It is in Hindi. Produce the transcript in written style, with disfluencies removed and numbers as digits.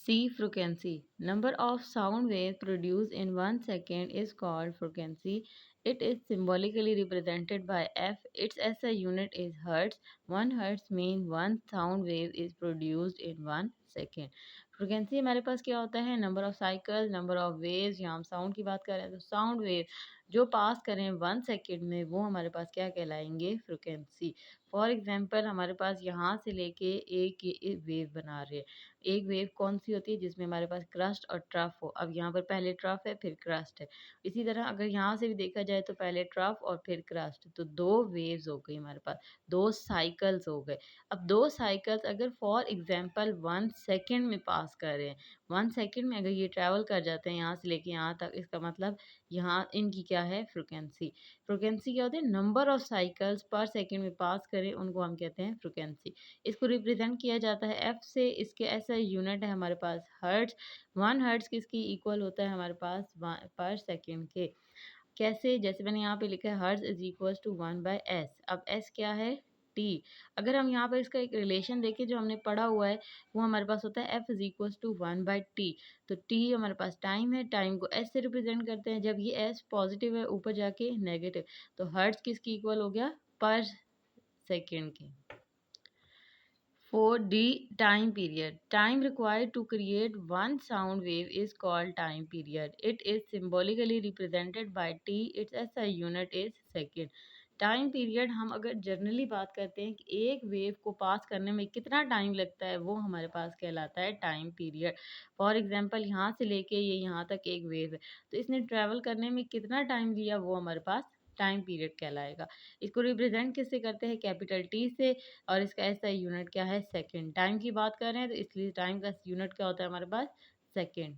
C. Frequency. Number of sound waves produced in 1 second is called frequency. It is symbolically represented by F. Its SI unit is Hertz. 1 Hertz means one sound wave is produced in 1 second. Frequency हमारे पास क्या होता है? Number of cycle, number of waves. यहाँ हम साउंड की बात कर रहे हैं तो साउंड वेव जो पास करें 1 सेकेंड में वो हमारे पास क्या कहलाएंगे? फ्रिक्वेंसी। फॉर एग्जांपल हमारे पास यहाँ से लेके एक वेव बना रहे हैं। एक वेव कौन सी होती है? जिसमें हमारे पास क्रस्ट और ट्रफ हो। अब यहाँ पर पहले ट्रफ है फिर क्रस्ट है। इसी तरह अगर यहाँ से भी देखा जाए तो पहले ट्रफ और फिर क्रस्ट, तो दो वेव्स हो गई हमारे पास, दो साइकिल्स हो गए। अब दो साइकिल्स अगर फॉर एग्जांपल 1 सेकेंड में पास कर रहे हैं, 1 सेकेंड में अगर ये ट्रैवल कर जाते हैं यहाँ से लेके यहाँ तक, इसका मतलब यहाँ इनकी क्या है? फ्रिक्वेंसी। फ्रिक्वेंसी क्या होती है? नंबर ऑफ साइकिल्स पर सेकेंड में पास करें उनको हम कहते हैं फ्रिक्वेंसी। इसको रिप्रेजेंट किया जाता है एफ से। इसके ऐसा यूनिट है हमारे पास हर्ट्ज। 1 हर्ट्ज किसकी इक्वल होता है? हमारे पास पर सेकेंड के। कैसे? जैसे मैंने यहाँ पे लिखा है hertz is equal to 1/s। अब s क्या है? t। अगर हम यहाँ पर इसका एक रिलेशन देखें जो हमने पढ़ा हुआ है, वो हमारे पास होता है f is equal to 1/t। तो t हमारे पास टाइम है, टाइम को s से रिप्रेजेंट करते हैं। जब ये s पॉजिटिव है ऊपर जाके नेगेटिव, तो हर्ट्ज किसकी इक्वल हो गया? पर सेकेंड के। 4D time period. Time required to create one sound wave is called time period. It is symbolically represented by T. Its SI unit is second. Time period हम अगर जनरली बात करते हैं कि एक वेव को पास करने में कितना टाइम लगता है, वो हमारे पास कहलाता है टाइम पीरियड। फॉर एग्जांपल यहाँ से लेके ये यहाँ तक एक वेव है, तो इसने ट्रैवल करने में कितना टाइम लिया, वो हमारे पास टाइम पीरियड कहलाएगा। इसको रिप्रेजेंट किससे करते हैं? कैपिटल टी से। और इसका ऐसा यूनिट क्या है? सेकंड। टाइम की बात कर रहे हैं तो इसलिए टाइम का यूनिट क्या होता है हमारे पास? सेकंड।